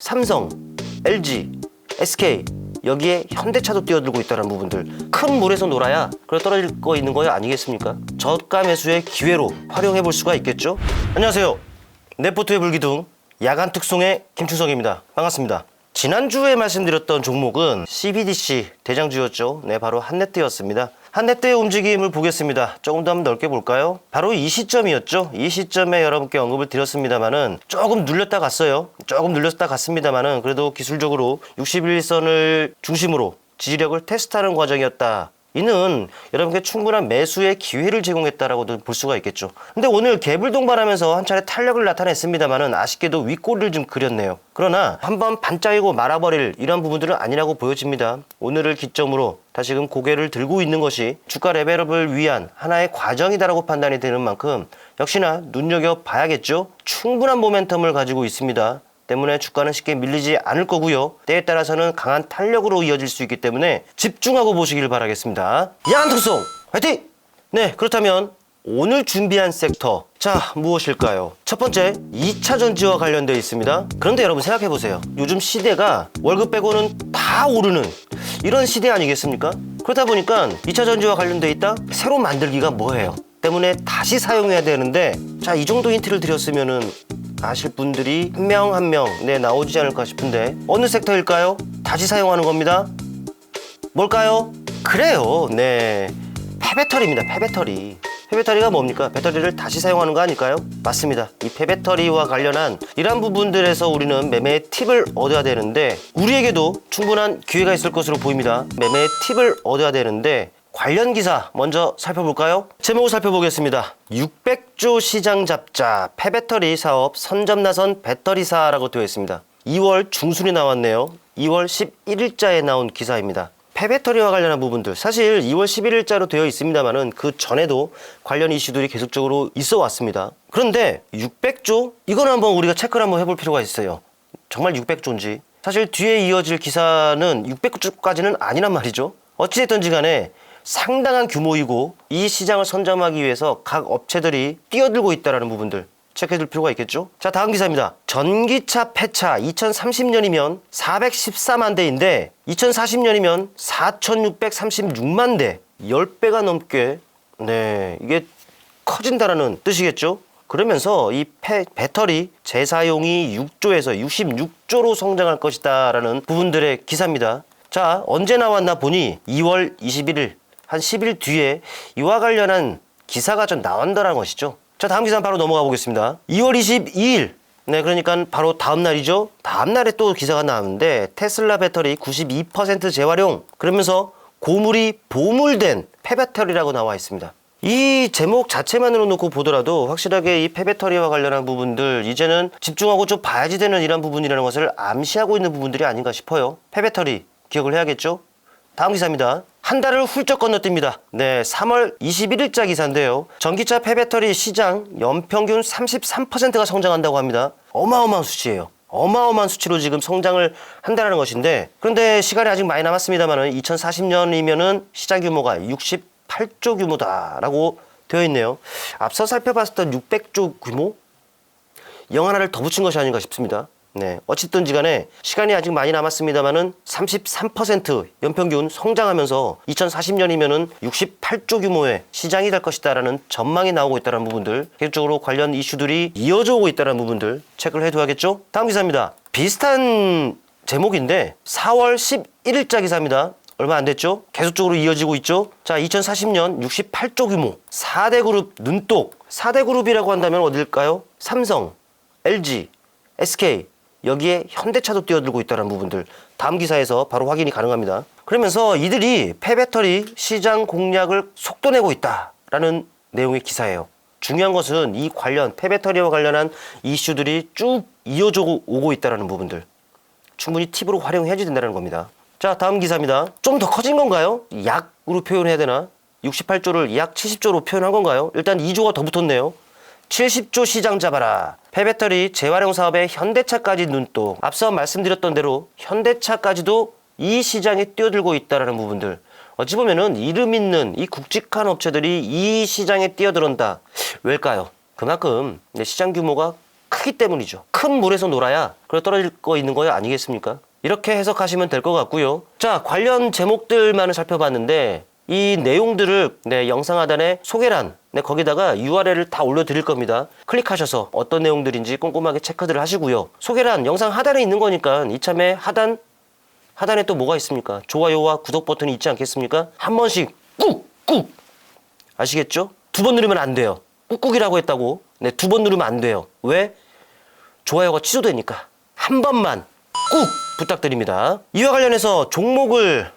삼성, LG, SK 여기에 현대차도 뛰어들고 있다는 부분들, 큰 물에서 놀아야 그래 떨어질 거 있는 거 아니겠습니까? 저가 매수의 기회로 활용해 볼 수가 있겠죠. 안녕하세요, 네포트의 불기둥 야간 특송의 김충석입니다. 반갑습니다. 지난주에 말씀드렸던 종목은 CBDC 대장주였죠. 네, 바로 한내떼였습니다. 한내떼의 움직임을 보겠습니다. 조금 더 한번 넓게 볼까요? 바로 이 시점이었죠. 이 시점에 여러분께 언급을 드렸습니다만은 조금 눌렸다 갔어요. 조금 눌렸다 갔습니다만은 그래도 기술적으로 61선을 중심으로 지지력을 테스트하는 과정이었다. 이는 여러분께 충분한 매수의 기회를 제공했다라고도 볼 수가 있겠죠. 근데 오늘 갭을 동반하면서 한 차례 탄력을 나타냈습니다만은 아쉽게도 윗꼬리를 좀 그렸네요. 그러나 한번 반짝이고 말아버릴 이런 부분들은 아니라고 보여집니다. 오늘을 기점으로 다시금 고개를 들고 있는 것이 주가 레벨업을 위한 하나의 과정이다라고 판단이 되는 만큼 역시나 눈여겨봐야겠죠. 충분한 모멘텀을 가지고 있습니다. 때문에 주가는 쉽게 밀리지 않을 거고요. 때에 따라서는 강한 탄력으로 이어질 수 있기 때문에 집중하고 보시길 바라겠습니다. 야한특송 화이팅! 네, 그렇다면 오늘 준비한 섹터, 자, 무엇일까요? 첫 번째, 2차 전지와 관련되어 있습니다. 그런데 여러분 생각해보세요. 요즘 시대가 월급 빼고는 다 오르는 이런 시대 아니겠습니까? 그렇다 보니까 2차 전지와 관련되어 있다? 새로 만들기가 뭐예요? 때문에 다시 사용해야 되는데, 자, 이 정도 힌트를 드렸으면은 아실 분들이 한 명 한 명 나오지 않을까 싶은데 어느 섹터일까요? 다시 사용하는 겁니다. 뭘까요? 그래요, 네, 폐배터리입니다. 폐배터리가 뭡니까? 배터리를 다시 사용하는 거 아닐까요? 맞습니다. 이 폐배터리와 관련한 이런 부분들에서 우리는 매매의 팁을 얻어야 되는데, 우리에게도 충분한 기회가 있을 것으로 보입니다. 매매의 팁을 얻어야 되는데 관련 기사 먼저 살펴볼까요? 제목을 살펴보겠습니다. 600조 시장 잡자, 폐배터리 사업 선점 나선 배터리사라고 되어 있습니다. 2월 중순에 나왔네요. 2월 11일자에 나온 기사입니다. 폐배터리와 관련한 부분들, 사실 2월 11일자로 되어 있습니다만은 그 전에도 관련 이슈들이 계속적으로 있어 왔습니다. 그런데 600조? 이건 한번 우리가 체크를 한번 해볼 필요가 있어요. 정말 600조인지. 사실 뒤에 이어질 기사는 600조까지는 아니란 말이죠. 어찌됐든지 간에 상당한 규모이고 이 시장을 선점하기 위해서 각 업체들이 뛰어들고 있다는 부분들 체크해둘 필요가 있겠죠. 자, 다음 기사입니다. 전기차 폐차 2030년이면 414만 대인데 2040년이면 4636만 대, 10배가 넘게, 네, 이게 커진다라는 뜻이겠죠. 그러면서 이 배터리 재사용이 6조에서 66조로 성장할 것이다 라는 부분들의 기사입니다. 자, 언제 나왔나 보니 2월 21일 한 10일 뒤에 이와 관련한 기사가 좀 나온다는 것이죠. 자, 다음 기사 바로 넘어가 보겠습니다. 2월 22일, 네, 그러니까 바로 다음 날이죠. 다음 날에 또 기사가 나오는데 테슬라 배터리 92% 재활용, 그러면서 고물이 보물된 폐배터리라고 나와 있습니다. 이 제목 자체만으로 놓고 보더라도 확실하게 이 폐배터리와 관련한 부분들 이제는 집중하고 좀 봐야지 되는 이런 부분이라는 것을 암시하고 있는 부분들이 아닌가 싶어요. 폐배터리 기억을 해야겠죠. 다음 기사입니다. 한 달을 훌쩍 건너뜁니다. 네, 3월 21일자 기사인데요. 전기차 폐배터리 시장 연평균 33%가 성장한다고 합니다. 어마어마한 수치예요. 어마어마한 수치로 지금 성장을 한다는 것인데, 그런데 시간이 아직 많이 남았습니다만 2040년이면은 시장 규모가 68조 규모다라고 되어 있네요. 앞서 살펴봤던 600조 규모? 영 하나를 더 붙인 것이 아닌가 싶습니다. 네, 어쨌든지 간에 시간이 아직 많이 남았습니다만은 33% 연평균 성장하면서 2040년이면은 68조 규모의 시장이 될 것이다라는 전망이 나오고 있다는 부분들, 계속적으로 관련 이슈들이 이어져 오고 있다는 부분들 체크를 해둬야겠죠. 다음 기사입니다. 비슷한 제목인데 4월 11일자 기사입니다. 얼마 안 됐죠? 계속적으로 이어지고 있죠. 자, 2040년 68조 규모 4대 그룹 눈독. 4대 그룹이라고 한다면 어딜까요? 삼성, LG, SK, 여기에 현대차도 뛰어들고 있다는 부분들 다음 기사에서 바로 확인이 가능합니다. 그러면서 이들이 폐배터리 시장 공략을 속도내고 있다라는 내용의 기사예요. 중요한 것은 이 관련 폐배터리와 관련한 이슈들이 쭉 이어져 오고 있다는 부분들 충분히 팁으로 활용해야지 된다는 겁니다. 자, 다음 기사입니다. 좀 더 커진 건가요? 약으로 표현해야 되나? 68조를 약 70조로 표현한 건가요? 일단 2조가 더 붙었네요. 70조 시장 잡아라. 폐배터리 재활용 사업에 현대차까지 눈독. 앞서 말씀드렸던 대로 현대차까지도 이 시장에 뛰어들고 있다는 부분들, 어찌 보면은 이름 있는 이 굵직한 업체들이 이 시장에 뛰어들었다. 왜일까요? 그만큼 시장 규모가 크기 크기 때문이죠. 큰 물에서 놀아야 그래 떨어질 거 있는 거 아니겠습니까? 이렇게 해석하시면 될 것 같고요. 자, 관련 제목들만을 살펴봤는데 이 내용들을 영상 하단에 소개란 거기다가 URL을 다 올려드릴 겁니다. 클릭하셔서 어떤 내용들인지 꼼꼼하게 체크들 하시고요. 소개란 영상 하단에 있는 거니까 이참에 하단에 또 뭐가 있습니까? 좋아요와 구독 버튼이 있지 않겠습니까? 한 번씩 꾹꾹 아시겠죠? 2번 누르면 안 돼요. 꾹꾹이라고 했다고. 네, 2번 누르면 안 돼요. 왜? 좋아요가 취소되니까. 한 번만 꾹 부탁드립니다. 이와 관련해서 종목을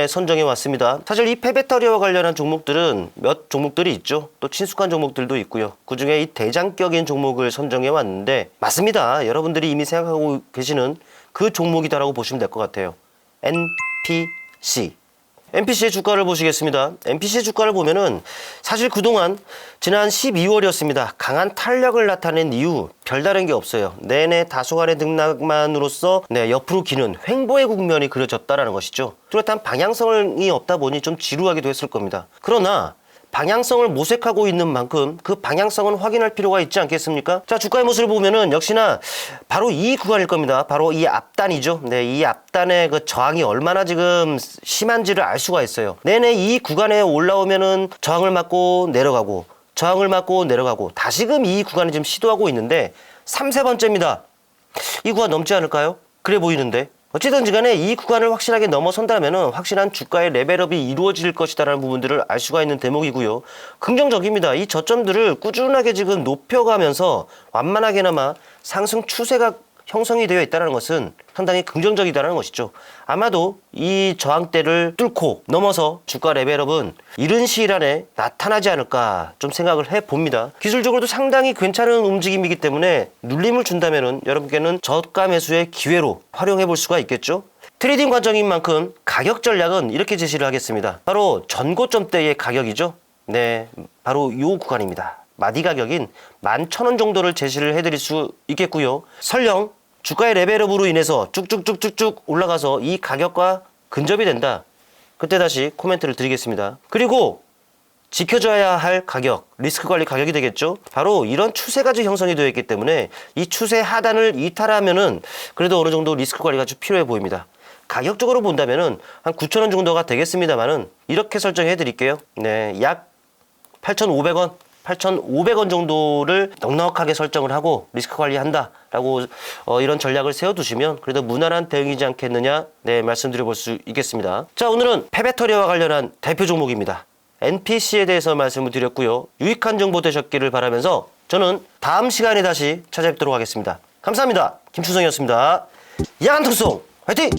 선정해 왔습니다. 사실 이 폐배터리와 관련한 종목들은 몇 종목들이 있죠. 또 친숙한 종목들도 있고요. 그중에 이 대장격인 종목을 선정해 왔는데 맞습니다. 여러분들이 이미 생각하고 계시는 그 종목이다라고 보시면 될 것 같아요. NPC. NPC의 주가를 보시겠습니다. NPC의 주가를 보면은 사실 그동안 지난 12월이었습니다. 강한 탄력을 나타낸 이후 별다른 게 없어요. 내내 다소간의 등락만으로써 옆으로 기는 횡보의 국면이 그려졌다라는 것이죠. 뚜렷한 방향성이 없다 보니 좀 지루하기도 했을 겁니다. 그러나 방향성을 모색하고 있는 만큼 그 방향성은 확인할 필요가 있지 않겠습니까? 자, 주가의 모습을 보면은 역시나 바로 이 구간일 겁니다. 바로 이 앞단이죠. 이 앞단의 그 저항이 얼마나 지금 심한지를 알 수가 있어요. 내내 이 구간에 올라오면은 저항을 맞고 내려가고 저항을 맞고 내려가고 다시금 이 구간을 지금 시도하고 있는데 3, 4번째입니다. 이 구간 넘지 않을까요? 그래 보이는데. 어찌든지 간에 이 구간을 확실하게 넘어선다면 확실한 주가의 레벨업이 이루어질 것이다라는 부분들을 알 수가 있는 대목이고요. 긍정적입니다. 이 저점들을 꾸준하게 지금 높여가면서 완만하게나마 상승 추세가 형성이 되어 있다는 것은 상당히 긍정적이다는 것이죠. 아마도 이 저항대를 뚫고 넘어서 주가 레벨업은 이른 시일 안에 나타나지 않을까 좀 생각을 해봅니다. 기술적으로도 상당히 괜찮은 움직임이기 때문에 눌림을 준다면 여러분께는 저가 매수의 기회로 활용해 볼 수가 있겠죠. 트레이딩 관점인 만큼 가격 전략은 이렇게 제시를 하겠습니다. 바로 전고점대의 가격이죠. 네, 바로 이 구간입니다. 마디 가격인 11,000원 정도를 제시를 해드릴 수 있겠고요. 설령 주가의 레벨업으로 인해서 쭉쭉쭉쭉쭉 올라가서 이 가격과 근접이 된다. 그때 다시 코멘트를 드리겠습니다. 그리고 지켜줘야 할 가격, 리스크 관리 가격이 되겠죠. 바로 이런 추세가 형성이 되어 있기 때문에 이 추세 하단을 이탈하면은 그래도 어느 정도 리스크 관리가 좀 필요해 보입니다. 가격적으로 본다면은 한 9,000원 정도가 되겠습니다만은 이렇게 설정해 드릴게요. 네, 약 8,500원. 8,500원 정도를 넉넉하게 설정을 하고 리스크 관리한다라고 이런 전략을 세워두시면 그래도 무난한 대응이지 않겠느냐 말씀드려 볼 수 있겠습니다. 자, 오늘은 폐배터리와 관련한 대표 종목입니다. NPC에 대해서 말씀을 드렸고요. 유익한 정보 되셨기를 바라면서 저는 다음 시간에 다시 찾아뵙도록 하겠습니다. 감사합니다. 김추성이었습니다. 야간특송 화이팅!